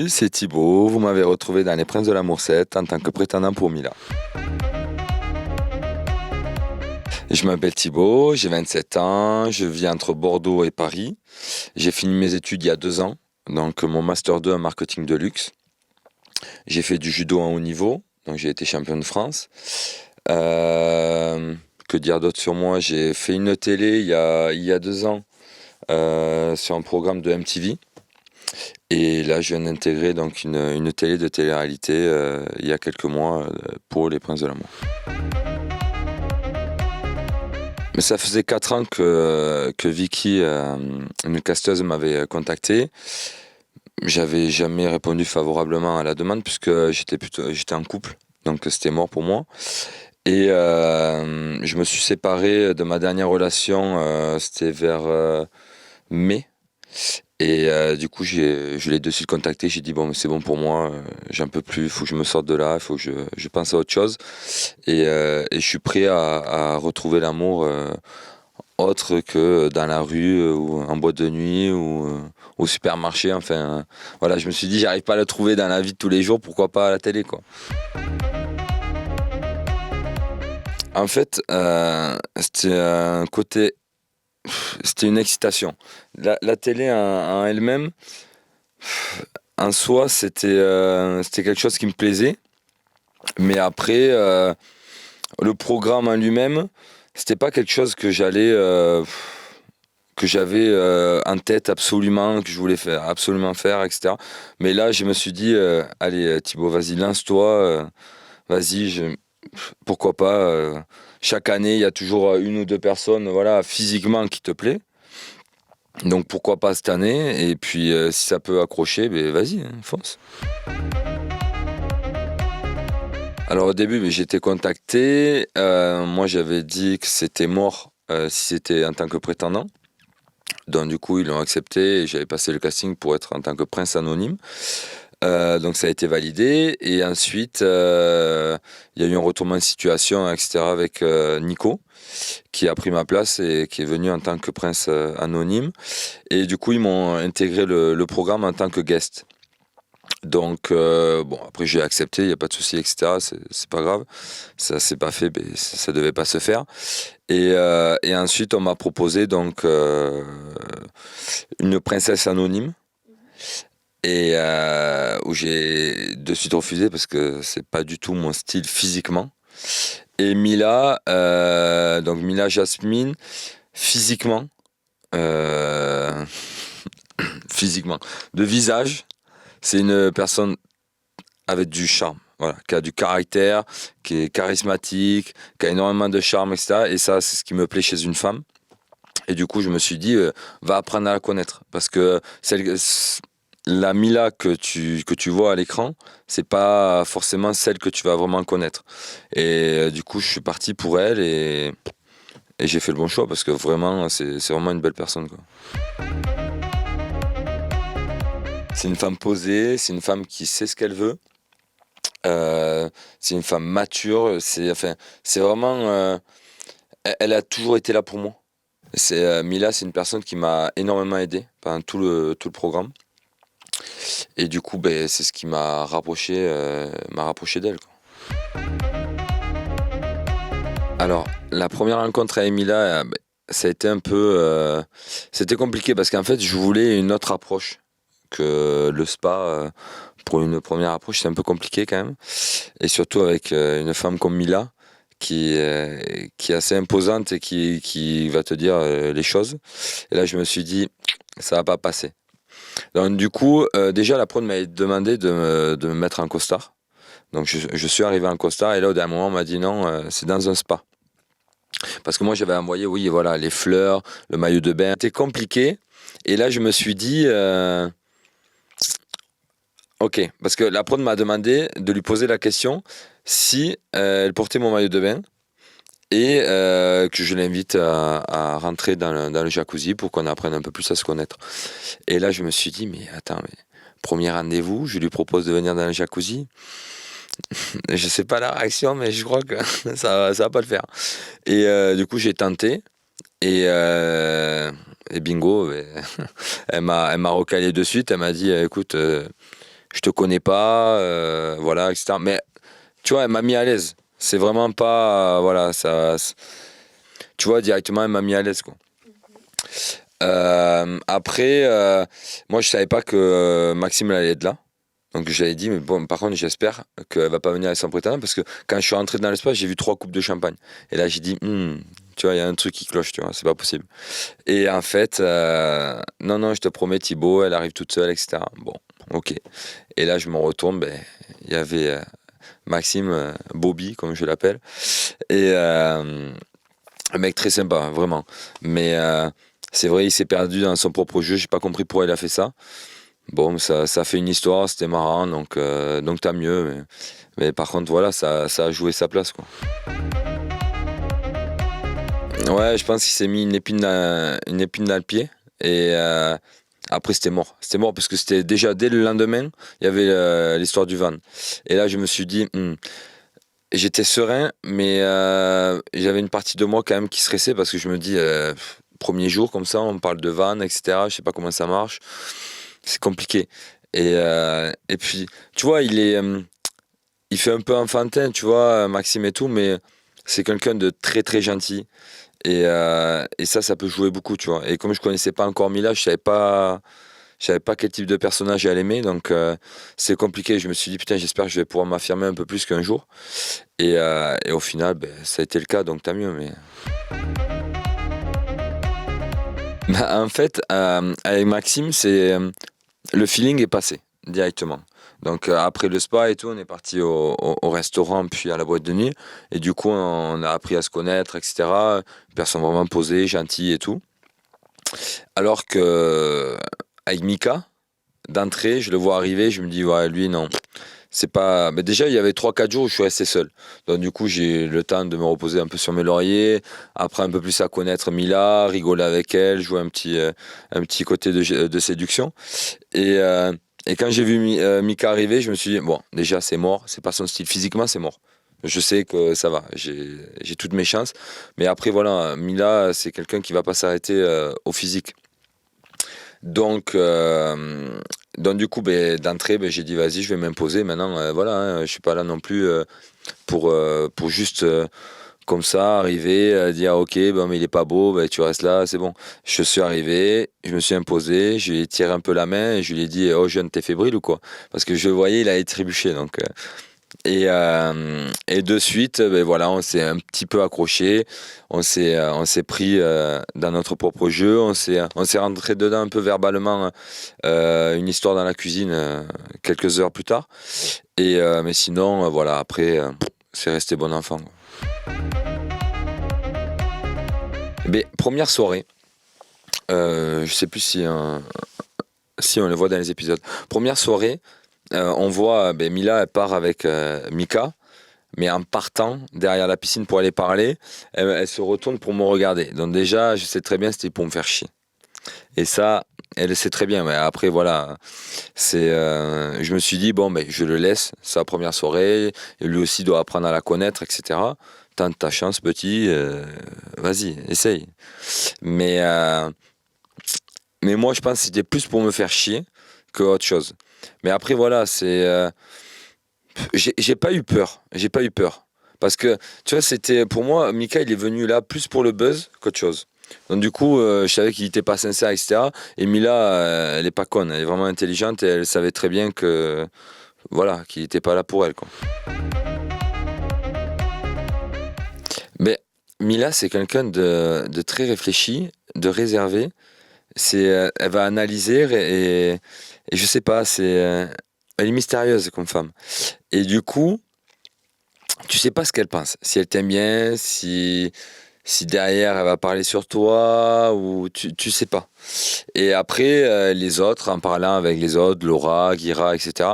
Salut, c'est Thibaut. Vous m'avez retrouvé dans Les Princes de l'Amour 7 en tant que prétendant pour Mila. Je m'appelle Thibaut, j'ai 27 ans, je vis entre Bordeaux et Paris. J'ai fini mes études il y a 2 ans, donc mon Master 2 en marketing de luxe. J'ai fait du judo en haut niveau, donc j'ai été champion de France. Que dire d'autre sur moi? J'ai fait une télé il y a 2 ans sur un programme de MTV. Et là, je viens d'intégrer donc une télé de télé-réalité il y a quelques mois pour Les Princes de l'Amour. Mais ça faisait 4 ans que Vicky, une casteuse, m'avait contacté. J'avais jamais répondu favorablement à la demande puisque j'étais en couple, donc c'était mort pour moi. Et je me suis séparé de ma dernière relation, c'était vers mai. Et du coup, je l'ai de suite contacté. J'ai dit bon, mais c'est bon pour moi, j'en peux plus, il faut que je me sorte de là, il faut que je pense à autre chose. Et je suis prêt à retrouver l'amour autre que dans la rue ou en boîte de nuit ou au supermarché. Enfin, voilà, je me suis dit, j'arrive pas à le trouver dans la vie de tous les jours, pourquoi pas à la télé, quoi. En fait, c'était un côté. C'était une excitation. La télé en elle-même, en soi, c'était quelque chose qui me plaisait. Mais après, le programme en lui-même, c'était pas quelque chose que j'avais en tête absolument, que je voulais absolument faire, etc. Mais là, je me suis dit, allez Thibaut, vas-y, lance-toi, vas-y, pourquoi pas. Chaque année, il y a toujours une ou deux personnes, voilà, physiquement qui te plaît. Donc pourquoi pas cette année, et puis si ça peut accrocher, ben vas-y, hein, fonce. Alors au début, j'ai été contacté, moi j'avais dit que c'était mort si c'était en tant que prétendant. Donc du coup ils l'ont accepté et j'avais passé le casting pour être en tant que prince anonyme. Donc ça a été validé, et ensuite il y a eu un retournement de situation, etc. avec Nico, qui a pris ma place et qui est venu en tant que prince anonyme. Et du coup, ils m'ont intégré le programme en tant que guest. Donc, bon, après j'ai accepté, il n'y a pas de souci, etc. C'est pas grave. Ça s'est pas fait, mais ça devait pas se faire. Et ensuite, on m'a proposé donc une princesse anonyme. Et où j'ai de suite refusé parce que c'est pas du tout mon style physiquement. Et Mila, donc Mila Jasmine, physiquement, euh, physiquement, de visage, c'est une personne avec du charme, voilà, qui a du caractère, qui est charismatique, qui a énormément de charme, etc. Et ça, c'est ce qui me plaît chez une femme. Et du coup, je me suis dit, va apprendre à la connaître, parce que la Mila que tu vois à l'écran, c'est pas forcément celle que tu vas vraiment connaître. Et du coup, je suis parti pour elle, et j'ai fait le bon choix parce que vraiment, c'est vraiment une belle personne, quoi. C'est une femme posée, c'est une femme qui sait ce qu'elle veut. C'est une femme mature. C'est vraiment. Elle a toujours été là pour moi. Mila, c'est une personne qui m'a énormément aidé pendant tout le programme. Et du coup, ben, c'est ce qui m'a rapproché d'elle, quoi. Alors, la première rencontre avec Mila, ben, ça a été un peu. C'était compliqué parce qu'en fait, je voulais une autre approche que le spa. Pour une première approche, c'est un peu compliqué quand même. Et surtout avec une femme comme Mila, qui est assez imposante et qui va te dire les choses. Et là, je me suis dit, ça va pas passer. Donc du coup, déjà la prod m'avait demandé de me mettre en costard. Donc je suis arrivé en costard, et là au dernier moment on m'a dit non, c'est dans un spa. Parce que moi j'avais envoyé, oui voilà, les fleurs, le maillot de bain. C'était compliqué. Et là je me suis dit, ok, parce que la prod m'a demandé de lui poser la question si elle portait mon maillot de bain, et que je l'invite à rentrer dans le jacuzzi pour qu'on apprenne un peu plus à se connaître. Et là, je me suis dit, mais attends, premier rendez-vous, je lui propose de venir dans le jacuzzi. Je sais pas la réaction, mais je crois que ça va pas le faire. Et du coup, j'ai tenté. Et bingo, elle m'a recalé de suite. Elle m'a dit, écoute, je te connais pas, voilà, etc. Mais tu vois, elle m'a mis à l'aise. C'est vraiment pas, voilà, ça, tu vois, directement, elle m'a mis à l'aise, quoi. Après, moi, je savais pas que Maxime elle allait être là. Donc j'avais dit, mais bon, par contre, j'espère qu'elle va pas venir avec son prétendant parce que quand je suis rentré dans l'espace, j'ai vu 3 coupes de champagne. Et là, j'ai dit, tu vois, il y a un truc qui cloche, tu vois, c'est pas possible. Et en fait, non, non, je te promets, Thibaut, elle arrive toute seule, etc. Bon, ok. Et là, je me retourne, ben, il y avait Maxime, Bobby, comme je l'appelle, et un mec très sympa, vraiment. Mais c'est vrai, il s'est perdu dans son propre jeu, j'ai pas compris pourquoi il a fait ça. Bon, ça fait une histoire, c'était marrant, donc tant mieux. Mais par contre, voilà, ça a joué sa place, quoi. Ouais, je pense qu'il s'est mis une épine dans le pied. Et après, c'était mort. C'était mort parce que c'était déjà dès le lendemain, il y avait l'histoire du van. Et là, je me suis dit, j'étais serein, mais j'avais une partie de moi quand même qui stressait parce que je me dis, premier jour comme ça, on parle de van, etc. Je sais pas comment ça marche. C'est compliqué. Et puis, tu vois, il fait un peu enfantin, tu vois, Maxime et tout, mais c'est quelqu'un de très très gentil. Et ça peut jouer beaucoup, tu vois. Et comme je connaissais pas encore Mila, je savais pas quel type de personnage j'allais aimer, donc c'est compliqué. Je me suis dit, putain, j'espère que je vais pouvoir m'affirmer un peu plus qu'un jour. Et au final, ben, ça a été le cas, donc tant mieux. Mais... Bah, en fait, avec Maxime, le feeling est passé directement. Donc après le spa et tout, on est parti au restaurant puis à la boîte de nuit. Et du coup, on a appris à se connaître, etc. Personne vraiment posée, gentille et tout. Alors que avec Mika, d'entrée, je le vois arriver, je me dis, ouais, lui, non. C'est pas. Mais déjà, il y avait 3-4 jours où je suis resté seul. Donc, du coup, j'ai eu le temps de me reposer un peu sur mes lauriers, après un peu plus à connaître Mila, rigoler avec elle, jouer un petit côté de séduction. Et, euh, et quand j'ai vu Mika arriver, je me suis dit, bon, déjà, c'est mort, c'est pas son style. Physiquement, c'est mort. Je sais que ça va, j'ai toutes mes chances. Mais après, voilà, Mila, c'est quelqu'un qui va pas s'arrêter au physique. Donc, du coup, ben, d'entrée, ben, j'ai dit vas-y, je vais m'imposer. Maintenant, voilà, hein, je suis pas là non plus pour juste comme ça arriver, dire ok, bon, mais il est pas beau, ben, tu restes là, c'est bon. Je suis arrivé, je me suis imposé, je lui ai tiré un peu la main et je lui ai dit oh jeune, t'es fébrile ou quoi? Parce que je le voyais, il a trébuché. Donc, et de suite, ben voilà, on s'est un petit peu accroché, on s'est pris dans notre propre jeu, on s'est rentré dedans un peu verbalement, une histoire dans la cuisine quelques heures plus tard. Mais sinon, voilà, après, c'est resté bon enfant. Mais première soirée, je sais plus si on le voit dans les épisodes. Première soirée, on voit Mila, elle part avec Mika. Mais en partant derrière la piscine pour aller parler, elle se retourne pour me regarder. Donc déjà, je sais très bien c'était pour me faire chier. Et ça, elle le sait très bien. Mais après, voilà, je me suis dit, bon, ben, je le laisse, sa première soirée. Et lui aussi doit apprendre à la connaître, etc. Tente ta chance, petit. Vas-y, essaye. Mais moi, je pense que c'était plus pour me faire chier que autre chose. Mais après, voilà, j'ai pas eu peur. J'ai pas eu peur. Parce que, tu vois, c'était pour moi, Mika, il est venu là plus pour le buzz qu'autre chose. Donc, du coup, je savais qu'il était pas sincère, etc. Et Mila, elle est pas conne. Elle est vraiment intelligente et elle savait très bien que, voilà, qu'il était pas là pour elle, quoi. Mais Mila, c'est quelqu'un de très réfléchi, de réservé. Elle va analyser et je sais pas, elle est mystérieuse comme femme. Et du coup, tu sais pas ce qu'elle pense. Si elle t'aime bien, si derrière elle va parler sur toi, ou tu sais pas. Et après, les autres, en parlant avec les autres, Laura, Guira, etc.,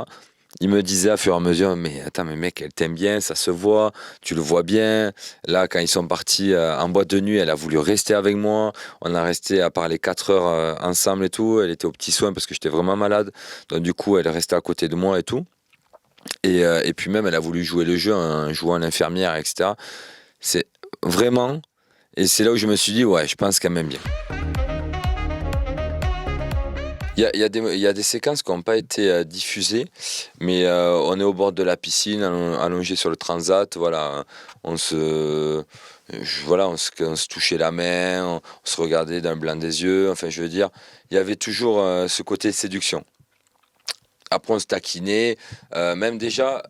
ils me disaient à fur et à mesure, mais attends, mais mec, elle t'aime bien, ça se voit, tu le vois bien. Là, quand ils sont partis en boîte de nuit, elle a voulu rester avec moi. On a resté à parler 4 heures ensemble et tout. Elle était aux petits soins parce que j'étais vraiment malade. Donc du coup, elle restait à côté de moi et tout. Et puis même, elle a voulu jouer le jeu en jouant l'infirmière, etc. C'est vraiment... Et c'est là où je me suis dit, ouais, je pense qu'elle m'aime bien. Il Il y a des séquences qui n'ont pas été diffusées, mais on est au bord de la piscine, allongé sur le transat, voilà, on se touchait la main, on se regardait d'un blanc des yeux, enfin je veux dire, il y avait toujours ce côté de séduction. Après on se taquinait, même déjà,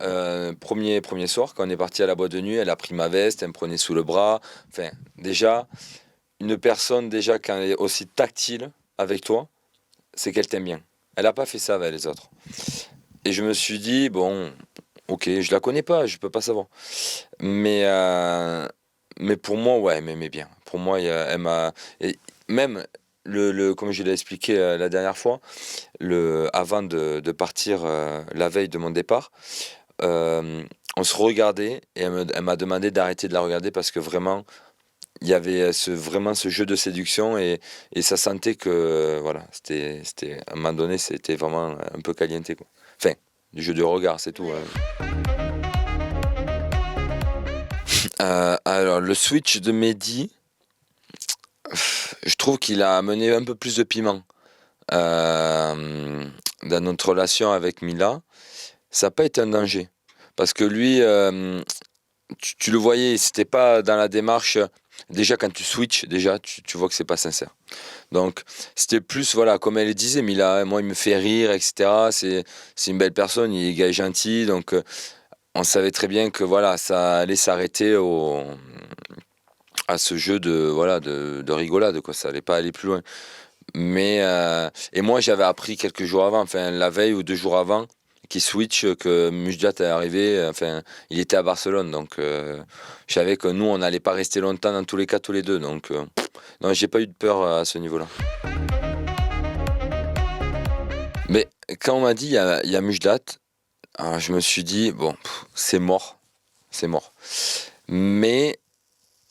premier soir, quand on est parti à la boîte de nuit, elle a pris ma veste, elle me prenait sous le bras, enfin déjà, une personne déjà quand elle est aussi tactile avec toi, c'est qu'elle t'aime bien. Elle n'a pas fait ça avec les autres. Et je me suis dit, bon, ok, je la connais pas, je peux pas savoir. Mais, euh, mais pour moi, ouais, elle m'aimait bien. Pour moi, elle m'a. Et même, comme je l'ai expliqué la dernière fois, avant de partir la veille de mon départ, euh, on se regardait et elle m'a demandé d'arrêter de la regarder parce que vraiment, il y avait vraiment ce jeu de séduction et ça sentait que voilà, à un moment donné, c'était vraiment un peu caliente, quoi. Enfin, du jeu de regard, c'est tout, hein. Alors, le switch de Mehdi, je trouve qu'il a amené un peu plus de piment dans notre relation avec Mila. Ça n'a pas été un danger. Parce que lui, tu le voyais, c'était pas dans la démarche. Déjà, quand tu switches, déjà, tu vois que c'est pas sincère. Donc, c'était plus, voilà, comme elle le disait, Mila, moi, il me fait rire, etc. C'est une belle personne, il est gars gentil. Donc, on savait très bien que, voilà, ça allait s'arrêter à ce jeu de rigolade, quoi. Ça allait pas aller plus loin. Et moi, j'avais appris quelques jours avant, enfin, la veille ou 2 jours avant, qui switch, que Mujdat est arrivé, enfin, il était à Barcelone, donc je savais que nous, on n'allait pas rester longtemps dans tous les cas, tous les deux, donc non, j'ai pas eu de peur à ce niveau-là. Mais quand on m'a dit il y a Mujdat, je me suis dit, bon, c'est mort, c'est mort. Mais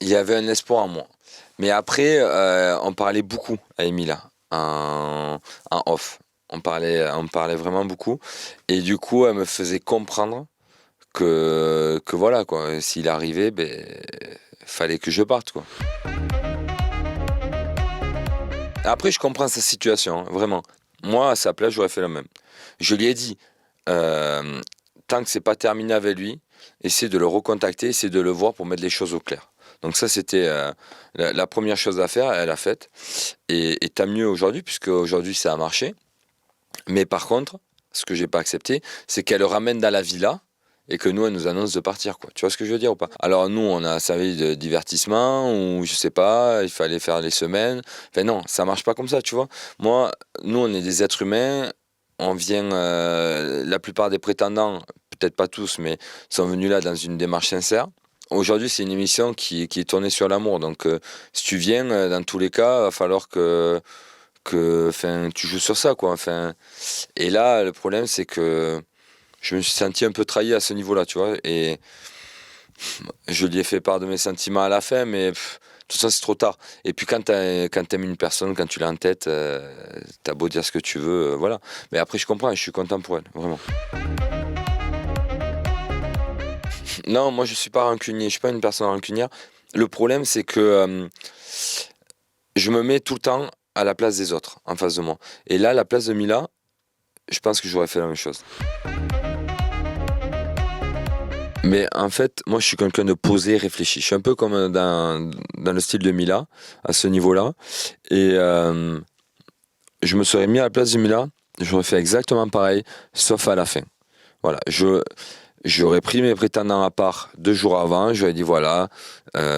il y avait un espoir en moi. Mais après, on parlait beaucoup à Emilia en off. On parlait vraiment beaucoup. Et du coup, elle me faisait comprendre que voilà, quoi. S'il arrivait, ben, fallait que je parte, quoi. Après, je comprends sa situation, hein, vraiment. Moi, à sa place, j'aurais fait la même. Je lui ai dit, euh, tant que c'est pas terminé avec lui, essaie de le recontacter, essaie de le voir pour mettre les choses au clair. Donc ça, c'était la première chose à faire, elle a faite. Et tant mieux aujourd'hui, puisque aujourd'hui, ça a marché. Mais par contre, ce que j'ai pas accepté, c'est qu'elle le ramène dans la villa et que nous, elle nous annonce de partir, quoi. Tu vois ce que je veux dire ou pas? Alors nous, on a servi de divertissement ou je sais pas, il fallait faire les semaines. Enfin non, ça marche pas comme ça, tu vois. Moi, nous, on est des êtres humains. On vient, la plupart des prétendants, peut-être pas tous, mais sont venus là dans une démarche sincère. Aujourd'hui, c'est une émission qui est tournée sur l'amour. Donc, si tu viens, dans tous les cas, il va falloir enfin, tu joues sur ça, quoi. Enfin, et là, le problème, c'est que je me suis senti un peu trahi à ce niveau-là, tu vois. Et je lui ai fait part de mes sentiments à la fin, mais tout ça, c'est trop tard. Et puis, quand t'aimes une personne, quand tu l'as en tête, t'as beau dire ce que tu veux, voilà. Mais après, je comprends, je suis content pour elle, vraiment. Non, moi, je suis pas rancunier, je suis pas une personne rancunière. Le problème, c'est que je me mets tout le temps à la place des autres, en face de moi. Et là, à la place de Mila, je pense que j'aurais fait la même chose. Mais en fait, moi, je suis quelqu'un de posé, réfléchi. Je suis un peu comme dans le style de Mila, à ce niveau-là. Et je me serais mis à la place de Mila, j'aurais fait exactement pareil, sauf à la fin. Voilà, j'aurais pris mes prétendants à part 2 jours avant, j'aurais dit voilà,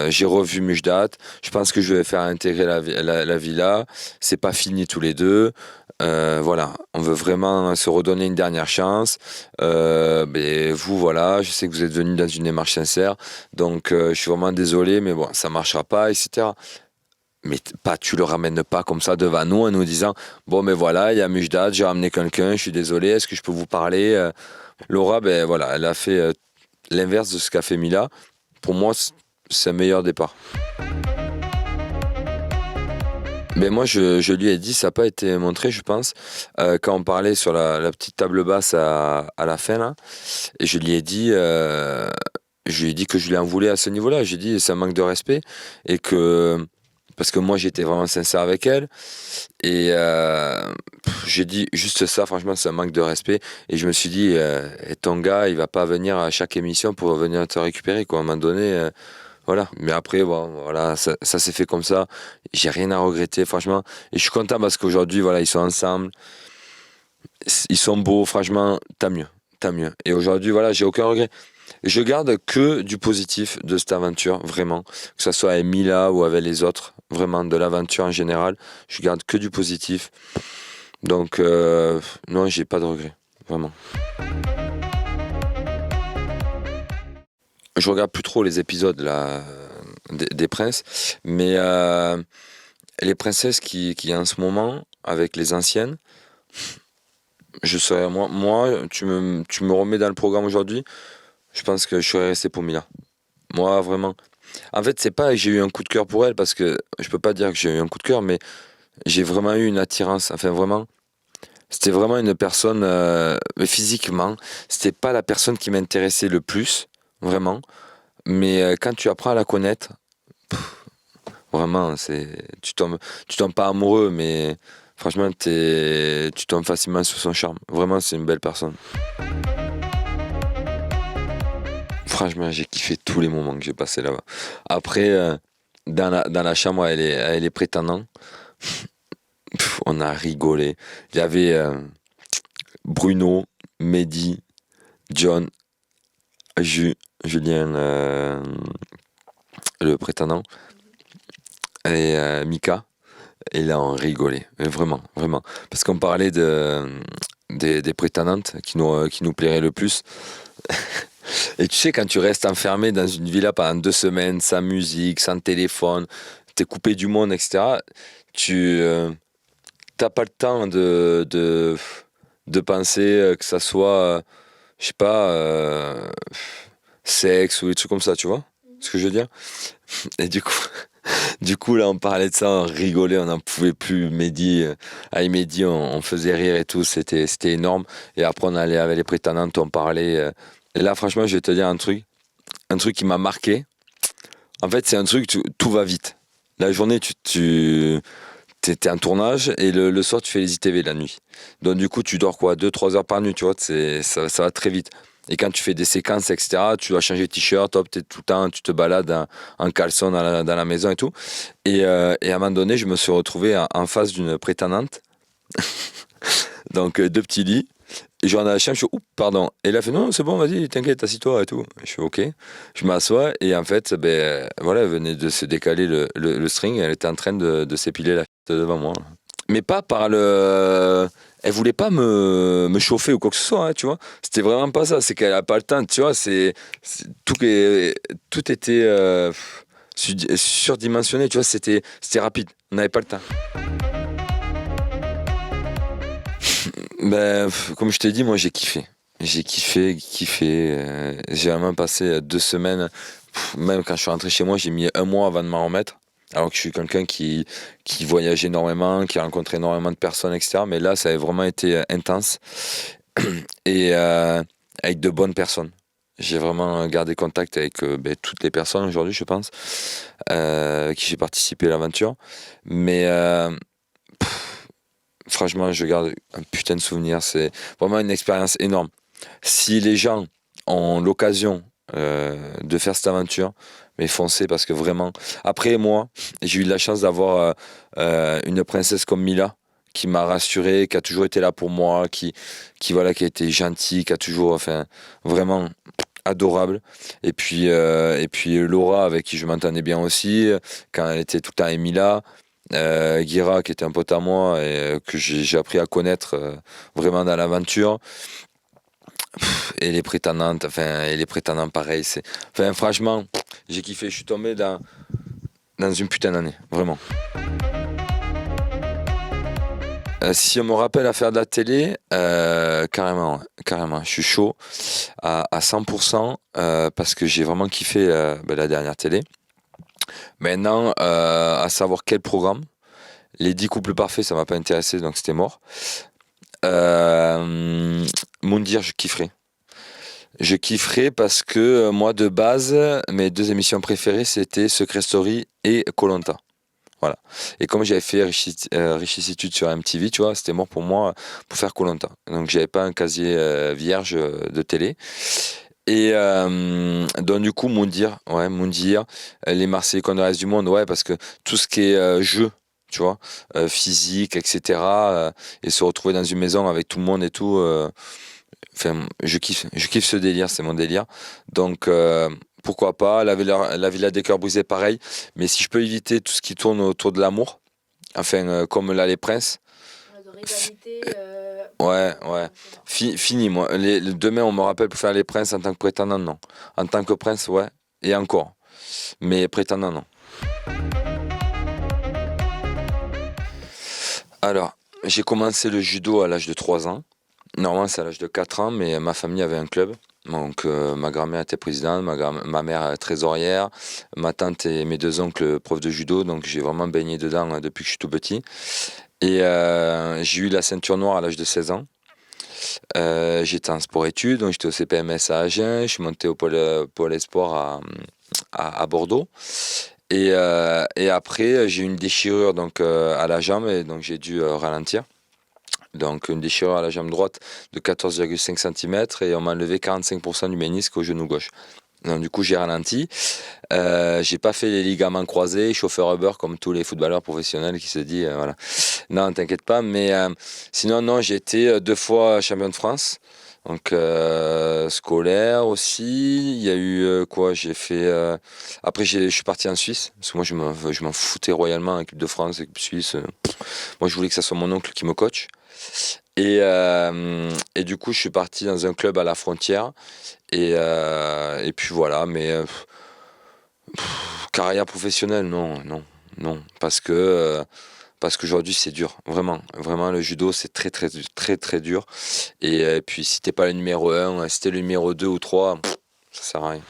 j'ai revu Mujdat, je pense que je vais faire intégrer la villa, c'est pas fini tous les deux, voilà, on veut vraiment se redonner une dernière chance. Ben, vous, voilà, je sais que vous êtes venus dans une démarche sincère, donc je suis vraiment désolé, mais bon, ça marchera pas, etc. Mais pas, tu le ramènes pas comme ça devant nous en nous disant bon, mais voilà, il y a Mujdat, j'ai ramené quelqu'un, je suis désolé, est-ce que je peux vous parler? Laura, ben voilà, elle a fait l'inverse de ce qu'a fait Mila. Pour moi, c'est un meilleur départ. Mais moi, je lui ai dit, ça n'a pas été montré, je pense, quand on parlait sur la petite table basse à la fin, là, et je lui ai dit que je lui en voulais à ce niveau-là. J'ai dit, c'est un manque de respect, et que parce que moi j'étais vraiment sincère avec elle. Et j'ai dit juste ça, franchement, c'est un manque de respect. Et je me suis dit, et ton gars, il va pas venir à chaque émission pour venir te récupérer, quoi. À un moment donné, voilà. Mais après, bon, voilà, ça s'est fait comme ça. J'ai rien à regretter, franchement. Et je suis content parce qu'aujourd'hui, voilà, ils sont ensemble. Ils sont beaux, franchement, tant mieux. Tant mieux. Et aujourd'hui, voilà, j'ai aucun regret. Je garde que du positif de cette aventure, vraiment. Que ce soit avec Mila ou avec les autres, vraiment, de l'aventure en général. Je garde que du positif. Donc, non, j'ai pas de regrets, vraiment. Je regarde plus trop les épisodes là, des princes, mais les princesses qui y a en ce moment, avec les anciennes, je serais, moi tu me remets dans le programme aujourd'hui, je pense que je serais resté pour Mila. Moi, vraiment. En fait, c'est pas que j'ai eu un coup de cœur pour elle, parce que je peux pas dire que j'ai eu un coup de cœur, mais j'ai vraiment eu une attirance. Enfin, vraiment, c'était vraiment une personne, mais physiquement, c'était pas la personne qui m'intéressait le plus, vraiment. Mais quand tu apprends à la connaître, vraiment, tu tombes pas amoureux, mais franchement, tu tombes facilement sous son charme. Vraiment, c'est une belle personne. Franchement, j'ai kiffé tous les moments que j'ai passés là-bas. Après, dans la chambre, elle est prétendant. On a rigolé. Il y avait Bruno, Mehdi, John, Julien, le prétendant, et Mika. Et là, on rigolait. Mais vraiment, vraiment. Parce qu'on parlait des prétendantes qui nous plairaient le plus. Et tu sais, quand tu restes enfermé dans une villa pendant 2 semaines, sans musique, sans téléphone, t'es coupé du monde, etc., tu t'as pas le temps de penser que ça soit, je sais pas, sexe ou des trucs comme ça, tu vois ce que je veux dire? Et du coup, là, on parlait de ça, on rigolait, on n'en pouvait plus. Avec Mehdi, on faisait rire et tout, c'était énorme. Et après, on allait avec les prétendantes, on parlait. Et là, franchement, je vais te dire un truc qui m'a marqué. En fait, c'est un truc, tout va vite. La journée, t'es en tournage, et le soir, tu fais les ITV la nuit. Donc, du coup, tu dors quoi, 2-3 heures par nuit, tu vois, ça va très vite. Et quand tu fais des séquences, etc., tu dois changer de t-shirt, hop, t'es tout le temps, tu te balades en caleçon dans la maison et tout. Et à un moment donné, je me suis retrouvé en face d'une prétendante. Donc, 2 petits lits. Et je rentre dans la chambre, je fais, oups, pardon. Et elle a fait, non, c'est bon, vas-y, t'inquiète, assis-toi et tout. Je fais, ok. Je m'assois, et en fait, ben, voilà, elle venait de se décaler le string, et elle était en train de s'épiler la tête devant moi. Mais pas par le. Elle voulait pas me chauffer ou quoi que ce soit, hein, tu vois. C'était vraiment pas ça, c'est qu'elle a pas le temps, tu vois. Tout était surdimensionné, tu vois. C'était rapide, on n'avait pas le temps. Ben, comme je t'ai dit, moi j'ai kiffé. J'ai kiffé, kiffé. J'ai vraiment passé 2 semaines. Même quand je suis rentré chez moi, j'ai mis un mois avant de m'en remettre. Alors que je suis quelqu'un qui voyage énormément, qui a rencontré énormément de personnes, etc. Mais là, ça a vraiment été intense. Et avec de bonnes personnes. J'ai vraiment gardé contact avec ben, toutes les personnes aujourd'hui, je pense, avec qui j'ai participé à l'aventure. Mais franchement, je garde un putain de souvenir. C'est vraiment une expérience énorme. Si les gens ont l'occasion de faire cette aventure, mais foncez, parce que vraiment. Après, moi, j'ai eu de la chance d'avoir une princesse comme Mila, qui m'a rassuré, qui a toujours été là pour moi, voilà, qui a été gentille, qui a toujours, enfin, vraiment adorable. Et puis Laura, avec qui je m'entendais bien aussi, quand elle était tout le temps avec Mila. Guira, qui était un pote à moi, et que j'ai appris à connaître vraiment dans l'aventure. Et les prétendantes, enfin, et les prétendants pareil. Enfin, franchement, j'ai kiffé. Je suis tombé dans une putain d'année, vraiment. Si on me rappelle à faire de la télé, carrément, ouais, carrément. Je suis chaud à 100%, parce que j'ai vraiment kiffé ben, la dernière télé. Maintenant, à savoir quel programme. Les 10 couples parfaits, ça m'a pas intéressé, donc c'était mort. Moundir, je kifferais. Je kifferais parce que moi, de base, mes 2 émissions préférées, c'était Secret Story et koh. Voilà. Et comme j'avais fait Richicitude sur MTV, tu vois, c'était mort pour moi pour faire koh. Donc j'avais pas un casier vierge de télé. Et donc du coup, Moundir, les Marseillais contre le reste du monde, ouais, parce que tout ce qui est jeu, tu vois, physique, etc., et se retrouver dans une maison avec tout le monde et tout, enfin, je kiffe ce délire, c'est mon délire. Donc pourquoi pas, la Villa des Cœurs Brisés, pareil, mais si je peux éviter tout ce qui tourne autour de l'amour, enfin, comme là, les princes. De rivalité. Ouais. Fini, moi. Demain, on me rappelle pour faire les princes en tant que prétendant, non. En tant que prince, ouais. Et encore. Mais prétendant, non. Alors, j'ai commencé le judo à l'âge de 3 ans. Normalement, c'est à l'âge de 4 ans, mais ma famille avait un club. Donc, ma grand-mère était présidente, ma mère trésorière, ma tante et mes 2 oncles profs de judo. Donc, j'ai vraiment baigné dedans depuis que je suis tout petit. Et j'ai eu la ceinture noire à l'âge de 16 ans. J'étais en sport-études, donc j'étais au CPMS à Agen, je suis monté au pôle Esport à Bordeaux. Et après, j'ai eu une déchirure donc, à la jambe, et donc j'ai dû ralentir. Donc une déchirure à la jambe droite de 14,5 cm, et on m'a enlevé 45% du ménisque au genou gauche. Donc, du coup, j'ai ralenti. J'ai pas fait les ligaments croisés, chauffeur Uber comme tous les footballeurs professionnels qui se disent voilà. Non, t'inquiète pas. Mais sinon, non, j'ai été 2 fois champion de France. Donc scolaire aussi. Il y a eu quoi? J'ai fait. Après, je suis parti en Suisse parce que moi, je m'en foutais royalement, équipe de France, équipe suisse. Moi, je voulais que ça soit mon oncle qui me coach. Et du coup, je suis parti dans un club à la frontière. Et puis voilà, mais carrière professionnelle, non, parce qu'aujourd'hui c'est dur, vraiment le judo c'est très très très très dur. Et puis si t'es pas le numéro 1, si t'es le numéro 2 ou 3, ça sert à rien.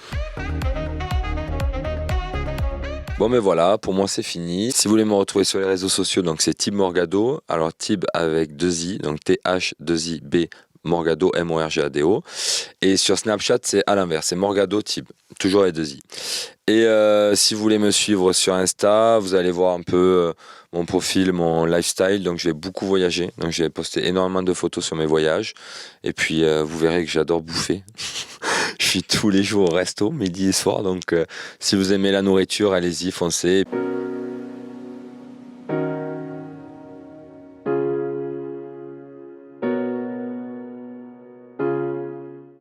Bon, mais voilà, pour moi c'est fini. Si vous voulez me retrouver sur les réseaux sociaux, donc c'est Tib Morgado. Alors Tib avec 2 i, donc T-H-2-I-B Morgado, M-O-R-G-A-D-O. Et sur Snapchat, c'est à l'inverse, c'est Morgado Tib, toujours avec 2 i. Et si vous voulez me suivre sur Insta, vous allez voir un peu mon profil, mon lifestyle. Donc je vais beaucoup voyager, donc je vais poster énormément de photos sur mes voyages. Et puis vous verrez que j'adore bouffer. Je suis tous les jours au resto, midi et soir, donc si vous aimez la nourriture, allez-y, foncez.